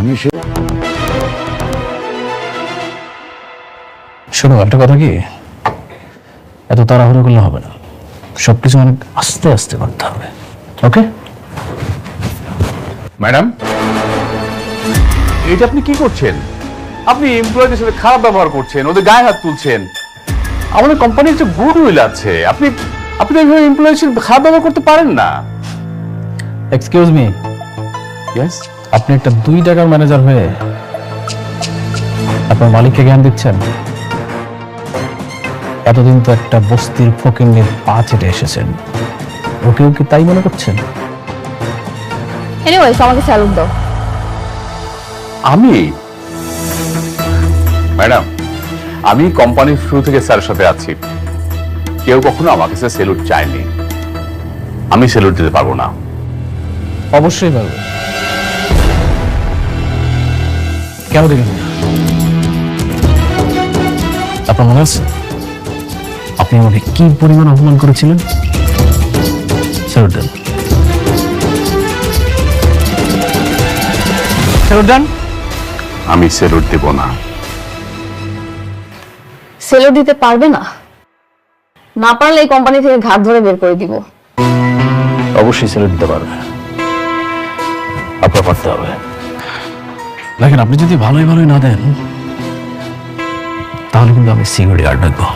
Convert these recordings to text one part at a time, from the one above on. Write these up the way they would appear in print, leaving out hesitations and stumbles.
আমি শোনো, একটা কথা কি, এত তাড়াহুড়ো করলে হবে না, সবকিছু অনেক আস্তে আস্তে করতে হবে। ওকে ম্যাডাম, এটা আপনি কি করছেন? আপনি এমপ্লয়ীদের সাথে খারাপ ব্যবহার করছেন, ওদের গায়ে হাত তুলছেন। আমাদের কোম্পানির যে গুড উইল আছে, আপনি আপনি এইভাবে এমপ্লয়ীর সাথে খারাপ ব্যবহার করতে পারেন না। এক্সকিউজ মি, ইয়েস, আপনি একটা 2 টাকার ম্যানেজার হয়ে আপনার মালিককে জ্ঞান দিচ্ছেন? এতদিন তো একটা বস্তির ফকিন্নির পা চেটে এসেছেন, ওকেও কি তাই মনে করছেন? এনিওয়েজ, আমাকে স্যালুট দাও। আমি ম্যাডাম, আমি কোম্পানির শুরু থেকে স্যারের সাথে আছি, কেউ কখনো আমাকে স্যালুট চায়নি, আমি স্যালুট দিতে পারবো না। অবশ্যই পারবে। কেন দিলেন না? আপনার মনে আছে আপনি আমাকে কি পরিমাণ অপমান করেছিলেন? স্যালুট দেন, স্যালুট দেন। আমি স্যালুট দেব না। স্যালুট দিতে পারবে না? না পারলে এই কোম্পানি থেকে ঘাট ধরে বের করে দিব। অবশ্যই স্যালুট দিতে পারবে, আপনার পারতে হবে। দেখেন, আপনি যদি ভালোই ভালোই না দেন তাহলে কিন্তু আমি সিকিউরিটি গার্ড ডাকবো,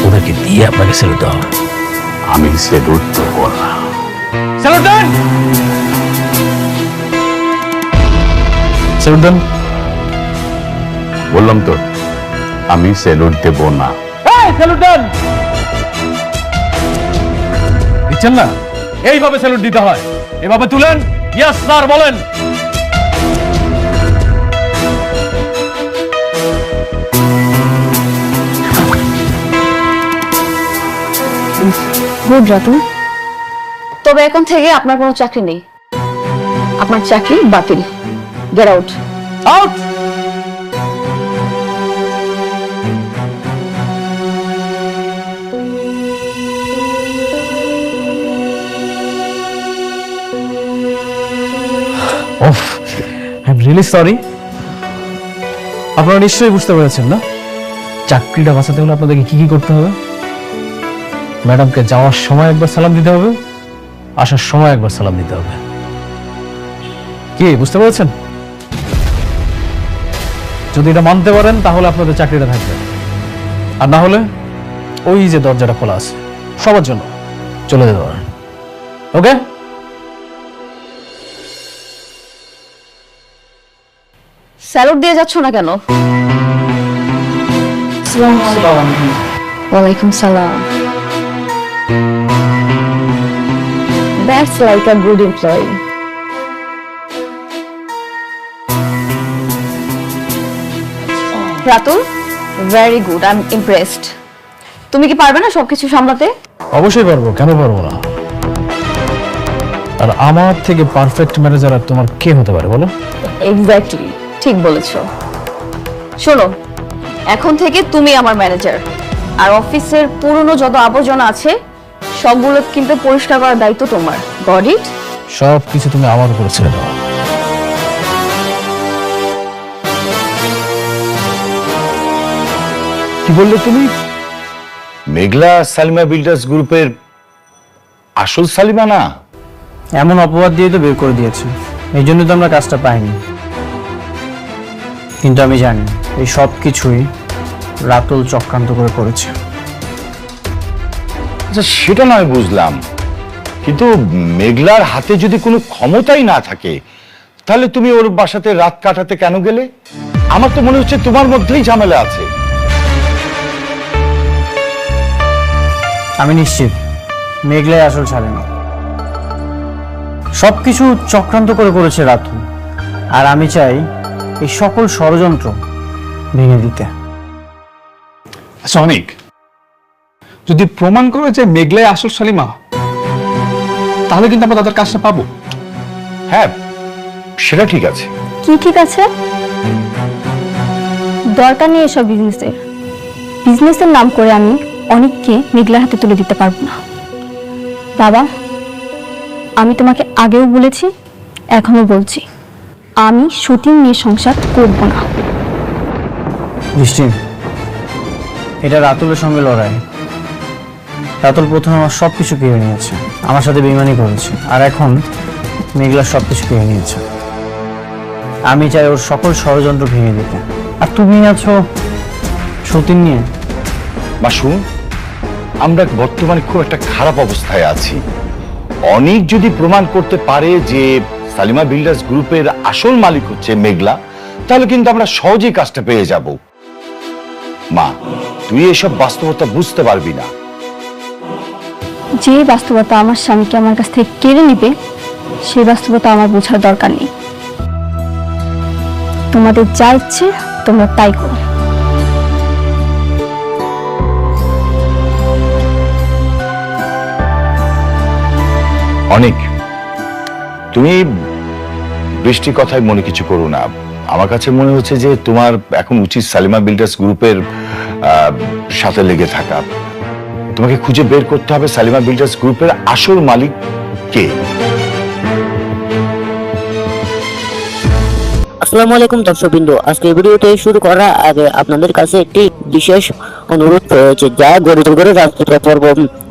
ওদেরকে দিয়ে আপনাকে স্যালুট দেওয়া হবে। আমি স্যালুট দেব না। স্যালুট দেন, স্যালুট দেন। বললাম তো, আমি স্যালুট দেব না। স্যালুট দেন। দিচ্ছেন না? এইভাবে স্যালুট দিতে হয়, এভাবে তুলেন, ইয়েস স্যার বলেন। গুড রাতুল, তবে এখন থেকে আপনার কোনো চাকরি নেই, আপনার চাকরি বাতিল। Get out. Out. Of, I am really sorry. আপনারা নিশ্চয়ই বুঝতে পেরেছেন না, চাকরিটা বাঁচাতে হলে আপনাদেরকে কি কি করতে হবে? ম্যাডামকে যাওয়ার সময় একবার সালাম দিতে হবে, আসার সময় একবার সালাম দিতে হবে। কি বুঝতে পেরেছেন? যদি এটা মানতে পারেন তাহলে আপনাদের চাকরিটা থাকবে, আর না হলে ওই যে দরজাটা খোলা আছে সবার জন্য, চলে যেতে পারেন। ওকে? স্যালুট দিয়ে যাচ্ছ না কেন? ওয়ালাইকুম সালাম। That's like a good employee. Ratul, very good. I'm impressed. তুমি কি পারবে না সবকিছু সামলাতে? অবশ্যই পারবো, কেন পারবো না? আর আমার থেকে পারফেক্ট ম্যানেজার আর তোমার কে হতে পারে বলো? এক্স্যাক্টলি, ঠিক বলেছো। শোনো, এখন থেকে তুমি আমার ম্যানেজার, আর অফিসের পুরনো যত আবর্জনা আছে সবগুলো কিন্তু পরিষ্কার করার দায়িত্ব তোমার। Got it? সব কিছু তুমি আমার উপরে ছেড়ে দাও। কি বললে তুমি? মেঘলা সালিমা বিল্ডার্স গ্রুপের আসল সালিমা না? এমন অপবাদ দিয়ে তো বের করে দিয়েছে, এই জন্য তো আমরা কাজটা পাইনি। কিন্তু আমি জানি এই সব কিছুই রাতুল চক্রান্ত করে করেছে। আচ্ছা, সেটা নয় বুঝলাম, কিন্তু মেঘলার হাতে যদি কোনো ক্ষমতাই না থাকে তাহলে তুমি ওর বাসাতে রাত কাটাতে কেন গেলে? আমার তো মনে হচ্ছে তোমার মধ্যেই ঝামেলা আছে। আমি নিশ্চিত মেঘলাই আসল ছাড়ে না, সবকিছু চক্রান্ত করে করেছে রাতুল, আর আমি চাই এই সকল ষড়যন্ত্র ভেঙে দিতে। আচ্ছা অনেক, যদি প্রমাণ করে যে মেঘলাই আসল সালিমা, তাহলে কিন্তু আমরা তাদের কাজটা পাবো। হ্যাঁ, সেটা ঠিক আছে। কি ঠিক আছে? দরকার নেই এসব বিজনেসের নাম করে আমি অনেককে মেঘলার হাতে তুলে দিতে পারবো না। বাবা, আমি তোমাকে আগেও বলেছি এখনো বলছি, আমি শুটিং নিয়ে সংসার করব না। বৃষ্টি, এটা রাতুলের সঙ্গে লড়াই। রাতুল প্রথমে আমার সব কিছু কেড়ে নিয়েছে, আমার সাথে বেইমানি করেছে, আর এখন মেঘলা সব কিছু কেড়ে নিয়েছে। আমি চাই ওর সকল ষড়যন্ত্র ভেঙে দিতে। আর তুমি আছো সতীন নিয়ে। মাসু, আমরা বর্তমানে খুব একটা খারাপ অবস্থায় আছি। অনেক যদি প্রমাণ করতে পারে যে সালিমা বিল্ডার্স গ্রুপের আসল মালিক হচ্ছে মেঘলা, তাহলে কিন্তু আমরা সহজেই কাজটা পেয়ে যাব। মা, তুই এসব বাস্তবতা বুঝতে পারবি না। যে বাস্তবতা আমার স্বামীকে আমার কাছ থেকে কেড়ে নিবে, সেই বাস্তবতা আমার বোঝার দরকার নেই। তোমাদের যা ইচ্ছে তোমরা তাই করো। অনেক, তুমি বৃষ্টির কথায় মনে কিছু করো না। আমার কাছে মনে হচ্ছে যে তোমার এখন উচিত সালিমা বিল্ডার্স গ্রুপের সাথে লেগে থাকা। তোমাকে খুঁজে বের করতে হবে সালিমা বিল্ডার্স গ্রুপের আসল মালিক কে। আসসালামু আলাইকুম দর্শকবৃন্দ, আজকে ভিডিওতে শুরু করার আগে আপনাদের কাছে একটি বিশেষ অনুরোধ রয়েছে। যা গরিব করে রাজপুত্র পর্ব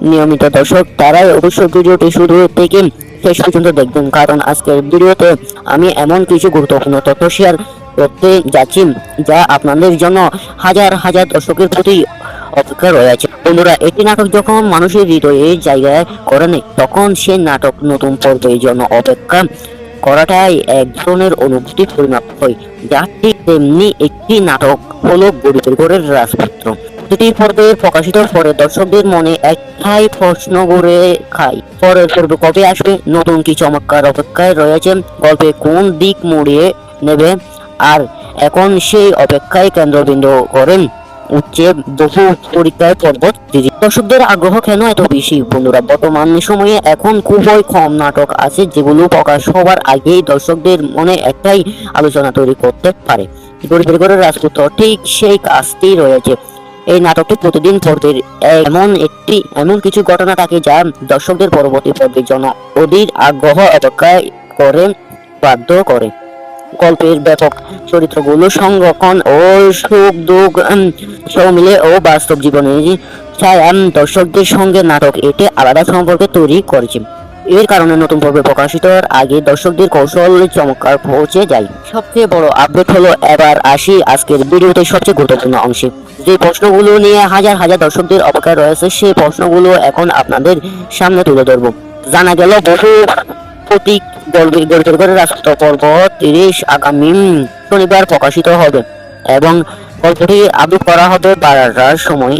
নিয়মিত দর্শক, তারাই অবশ্যই ভিডিওটি শুরু থেকে শেষ পর্যন্ত দেখবেন, কারণ আজকের ভিডিওতে আমি এমন কিছু গুরুত্বপূর্ণ তথ্য শেয়ার করতে যাচ্ছি যা আপনাদের জন্য হাজার হাজার দর্শকের প্রতি অপেক্ষা রয়েছে। বন্ধুরা, একটি নাটক যখন মানুষের হৃদয়ে জায়গায় করে নেয়, তখন সেই নাটক নতুন পর্বের জন্য অপেক্ষা করাটাই এক ধরনের অনুভূতি পরিণত হয়। যা ঠিক তেমনি একটি নাটক হলো গরিবের ঘরের রাজপুত্র। প্রতিটি পর্বে প্রকাশিত পরে দর্শকদের মনে একটাই প্রশ্ন ঘুরে খায়, পরের পর্বে কবে আসবে? নতুন কি চমৎকার অপেক্ষায় রয়েছে? গল্পে কোন দিক মুড়িয়ে নেবে? আর এখন সেই অপেক্ষায় কেন্দ্রবিন্দু করেন উচ্চে বহু পরীক্ষায় পর্বত। দর্শকদের আগ্রহ কেন এত বেশি? বন্ধুরা, বর্তমান সময়ে এখন খুবই কম নাটক আছে যেগুলো প্রকাশ হওয়ার আগেই দর্শকদের মনে একটাই আলোচনা তৈরি করতে পারে। গরিবের ঘরের রাজপুত্র ঠিক সেই কাজটি রয়েছে। এই নাটকটি প্রতিদিন পর্বের এমন কিছু ঘটনা থাকে যা দর্শকদের পরবর্তী পর্বের জন্য অধীর আগ্রহ অপেক্ষায় করে বাধ্য করে। গল্পের ব্যাপক চরিত্রগুলো সংরক্ষণ ও সুখ দুঃখ সব মিলে ও বাস্তব জীবনে দর্শকদের সঙ্গে নাটক এটি আলাদা সম্পর্কে তৈরি করেছে। এর কারণে নতুন পর্বে প্রকাশিত আগে দর্শকদের কৌশল চমৎকার পৌঁছে যায়। সবচেয়ে বড় আপডেট হলো, এবার আসি আজকের ভিডিওতে সবচেয়ে গুরুত্বপূর্ণ অংশে। যে প্রশ্নগুলো নিয়ে হাজার হাজার দর্শকদের অপেক্ষা রয়েছে, সেই প্রশ্নগুলো এখন আপনাদের সামনে তুলে ধরবো। জানা গেল বহু প্রতীক গল্পের ঘরের রাজপুত্র পর্ব 30 আগামী শনিবার প্রকাশিত হবে এবং গল্পটি আপলোড করা হবে 12টার সময়।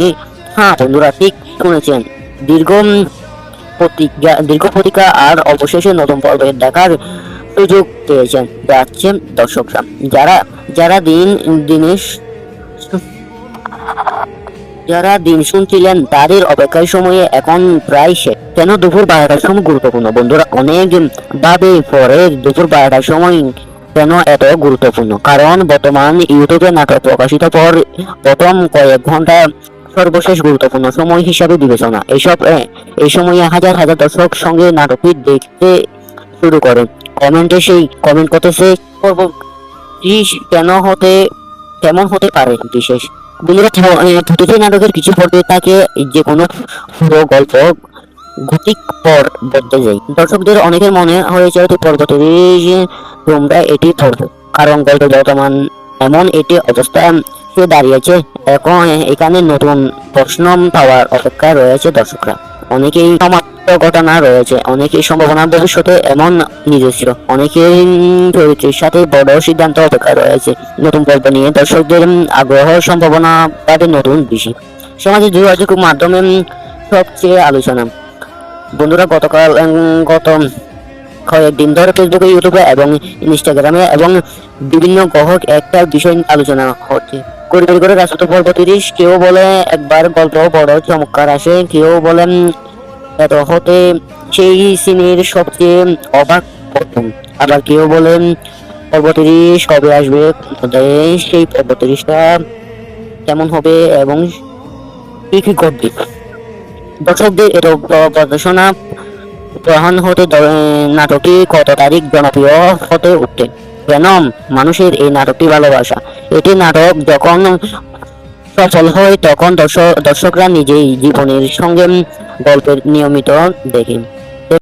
হ্যাঁ বন্ধুরা, ঠিক শুনেছেন, দীর্ঘ প্রতীক্ষা আর অবশেষে নতুন পর্বে দেখার সুযোগ পেয়েছেন যাচ্ছেন দর্শকরা। যারা দিন শুনছিলেন তাদের অপেক্ষার সময়ে এখন প্রায় শেষ। কেন দুপুর 12টার সময় গুরুত্বপূর্ণ? বন্ধুরা, অনেক ভাবে পরে দুপুর 12টার সময় কেন এত গুরুত্বপূর্ণ? কারণ বর্তমান ইউটিউবে নাটক প্রকাশিত পর প্রথম কয়েক ঘন্টা সর্বশেষ গুরুত্বপূর্ণ সময় হিসাবে বিবেচনা। এই সময়ে হাজার হাজার দর্শক সঙ্গে নাটকটি দেখতে শুরু করেন। কমেন্ট করতেছে কেমন হতে পারে বিশেষ। প্রতিটি নাটকের কিছু পর্বে থাকে যে কোনো পুরো গল্প গতিক পর বদলে যায়। দর্শকদের অনেকের মনে হয়েছে পর্ব 30 তোমরা এটি পড়বে, কারণ গল্প বর্তমান এমন এটি অবস্থা দাঁড়িয়েছে। এখানে নতুন প্রশ্ন পাওয়ার অপেক্ষায় রয়েছে দর্শকরা। অনেকেই ঘটনা রয়েছে, অনেকেই সম্ভাবনা ভবিষ্যতে এমন নিজস্ব, অনেকের চরিত্রের সাথে বড় সিদ্ধান্ত অপেক্ষা রয়েছে। নতুন পর্ব নিয়ে দর্শকদের আগ্রহ সম্ভাবনা পাবে নতুন বিষয়। সামাজিক যোগাযোগ মাধ্যমে সবচেয়ে আলোচনা। বন্ধুরা, গত কয়েকদিন ধরে ফেসবুকে, ইউটিউবে এবং ইনস্টাগ্রামে এবং বিভিন্ন গ্রাহক একটা বিষয় আলোচনা হচ্ছে। গরিবের ঘরের রাজপুত্র পর্ব 30। কেউ বলে একবার গল্প বড় চমৎকার আসে, কেউ বলেন এত হতে সেই সিনের সবচেয়ে অবাক প্রথম, আবার কেউ বলেন পর্ব 30 কবে আসবে, সেই পর্ব 30টা কেমন হবে এবং কি ঘটবে। দর্শকদের এত গবেষণা তখন হতে নাটকটি কত তারিখ জনপ্রিয় হতে উঠে, কেন মানুষের এই নাটকটি ভালোবাসা। এটি নাটক যখন সফল হয় তখন দর্শকরা নিজেই জীবনের সঙ্গে গল্পের নিয়মিত দেখেন।